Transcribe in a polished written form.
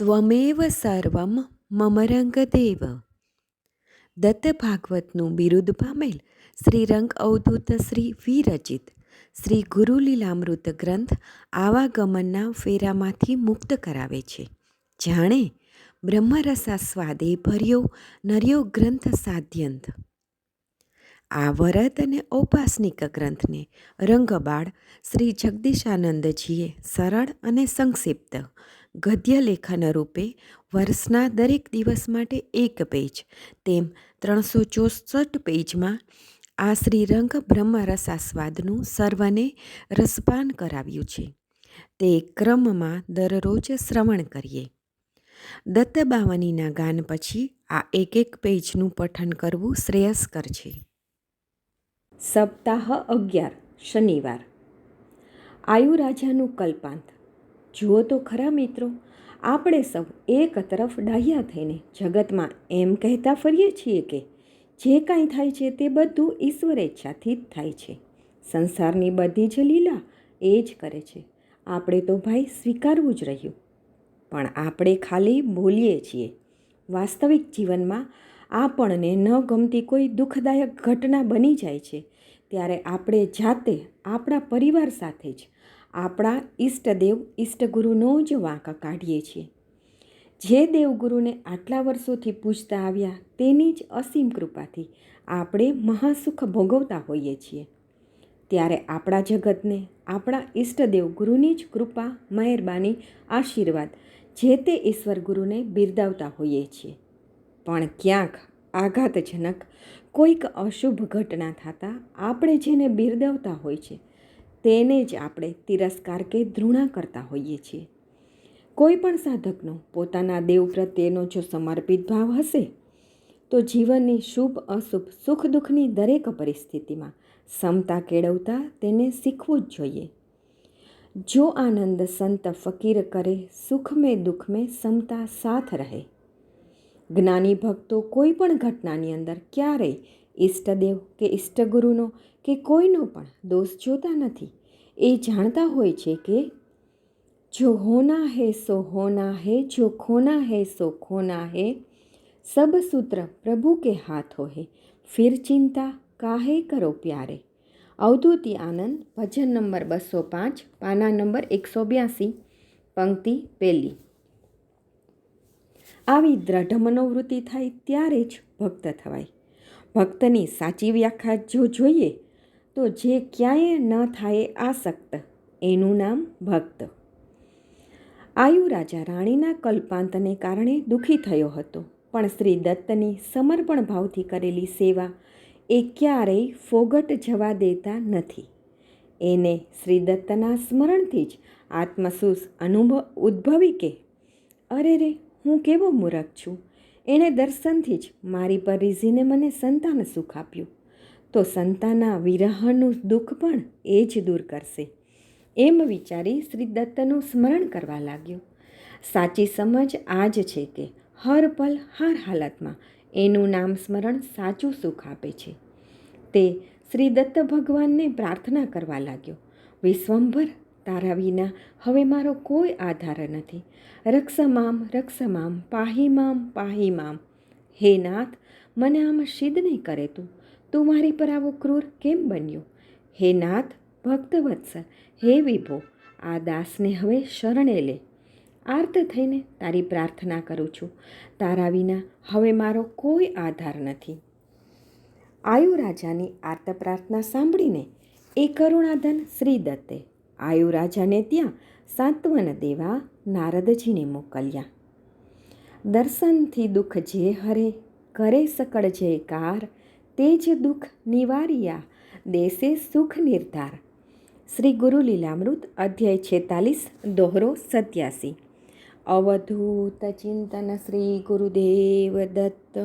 ત્વમેવ સર્વમ મમ રંગદેવ. દત્ત ભાગવતનું બિરુદ પામેલ શ્રી રંગ અવધૂત શ્રી વિરચિત શ્રી ગુરુલીલામૃત ગ્રંથ આવાગમનના ફેરામાંથી મુક્ત કરાવે છે. જાણે બ્રહ્મરસાસ્વાદે ભર્યો નર્યો ગ્રંથ સાધ્યંત. આ વરદ અને ઔપાસનિક ગ્રંથને રંગબાળ શ્રી જગદીશાનંદજીએ સરળ અને સંક્ષિપ્ત ગદ્ય લેખન રૂપે વર્ષના દરેક દિવસ માટે એક પેજ તેમ 364 પેજમાં આ શ્રીરંગ બ્રહ્મરસાસ્વાદનું સર્વને રસપાન કરાવ્યું છે. તે ક્રમમાં દરરોજ શ્રવણ કરીએ. દત્તબાવનીના ગાન પછી આ એક પેજનું પઠન કરવું શ્રેયસ્કર છે. સપ્તાહ 11 શનિવાર. આયુરાજાનું કલ્પાંત. જુઓ તો ખરા મિત્રો, આપણે સૌ એક તરફ ડાહ્યા થઈને જગતમાં એમ કહેતા ફરીએ છીએ કે જે કાંઈ થાય છે તે બધું ઈશ્વર ઈચ્છાથી જ થાય છે. સંસારની બધી જ લીલા એ જ કરે છે. આપણે તો ભાઈ સ્વીકારવું જ રહ્યું. પણ આપણે ખાલી બોલીએ છીએ. વાસ્તવિક જીવનમાં આપણને ન ગમતી કોઈ દુઃખદાયક ઘટના બની જાય છે ત્યારે આપણે જાતે આપણા પરિવાર સાથે જ આપણા ઈષ્ટદેવ ઈષ્ટગુરુનો જ વાંક કાઢીએ છીએ. જે દેવગુરુને આટલા વર્ષોથી પૂજતા આવ્યા તેની જ અસીમ કૃપાથી આપણે મહાસુખ ભોગવતા હોઈએ છીએ. ત્યારે આપણા જગતને આપણા ઈષ્ટદેવ ગુરુની જ કૃપા, મહેરબાની, આશીર્વાદ જે તે ઈશ્વર ગુરુને બિરદાવતા હોઈએ છીએ. પણ ક્યાંક આઘાતજનક કોઈક અશુભ ઘટના થતાં આપણે જેને બિરદાવતા હોય છે તેને જ આપણે તિરસ્કાર કે ધૃણા કરતા હોઈએ છીએ. કોઈ પણ સાધકનો પોતાના દેવ પ્રત્યેનો જો સમર્પિત ભાવ હશે તો જીવનની શુભ અશુભ સુખ દુઃખની દરેક પરિસ્થિતિમાં સમતા કેળવતા તેને શીખવું જ જોઈએ. જો આનંદ સંત ફકીર કરે, સુખ મેં દુઃખ મેં સમતા સાથ રહે. જ્ઞાની ભક્તો કોઈ પણ ઘટનાની અંદર ક્યારેય ઈષ્ટદેવ કે ઈષ્ટગુરુનો કે કોઈનો પણ દોષ જોતા નથી. એ જાણતા હોય છે કે જો હોના હે સો હોના હે, જો ખોના હે સો ખોના હે, સબ સૂત્ર પ્રભુ કે હાથો હે, ફિર ચિંતા કાહે કરો પ્યારે. અવધૂતી આનંદ, ભજન નંબર 205, પાના નંબર 182, પંક્તિ 1. આવી દ્રઢ મનોવૃત્તિ થાય ત્યારે જ ભક્ત થવાય. ભક્તની સાચી વ્યાખ્યા જો જોઈએ તો જે ક્યાંય ન થાય આસક્ત એનું નામ ભક્ત. આયુરાજા રાણીના કલ્પાંતને કારણે દુઃખી થયો હતો, પણ શ્રી દત્તની સમર્પણ ભાવથી કરેલી સેવા એ ક્યારેય ફોગટ જવા દેતા નથી. એને શ્રી દત્તના સ્મરણથી જ આત્મસુસ ઉદ્ભવી કે અરે રે, હું કેવો મૂરખ છું. એણે દર્શનથી જ મારી પર રીઝીને મને સંતાન સુખ આપ્યું, તો સંતાના વિરહનું દુઃખ પણ એ જ દૂર કરશે એમ વિચારી શ્રી દત્તનું સ્મરણ કરવા લાગ્યો. સાચી સમજ આ જ છે કે હર પલ હર હાલતમાં એનું નામ સ્મરણ સાચું સુખ આપે છે. તે શ્રી દત્ત ભગવાનને પ્રાર્થના કરવા લાગ્યો. વિશ્વંભર, તારા વિના હવે મારો કોઈ આધાર નથી. રક્ષમામ રક્ષમામ, પાહીમામ પાહીમામ. હે નાથ, મને આમ સિદ્ધ નહીં કરે તું મારી પર આવો ક્રૂર કેમ બન્યો? હે નાથ ભક્તવત્સલ, હે વિભો, આ દાસને હવે શરણે લે. આર્ત થઈને તારી પ્રાર્થના કરું છું. તારા વિના હવે મારો કોઈ આધાર નથી. આયુરાજાની આર્ત પ્રાર્થના સાંભળીને એ કરુણાધન શ્રી દત્તે આયુરાજાને ત્યાં સાંત્વન દેવા નારદજીને મોકલ્યા. દર્શનથી દુઃખ જે હરે, કરે સકળ જયકાર, તે જ દુઃખ નિવાર્યા, દેશે સુખ નિર્ધાર. શ્રી ગુરુ લીલામૃત, અધ્યાય 46, દોહરો 87. અવધૂત ચિંતન શ્રી ગુરુદેવ દત્ત.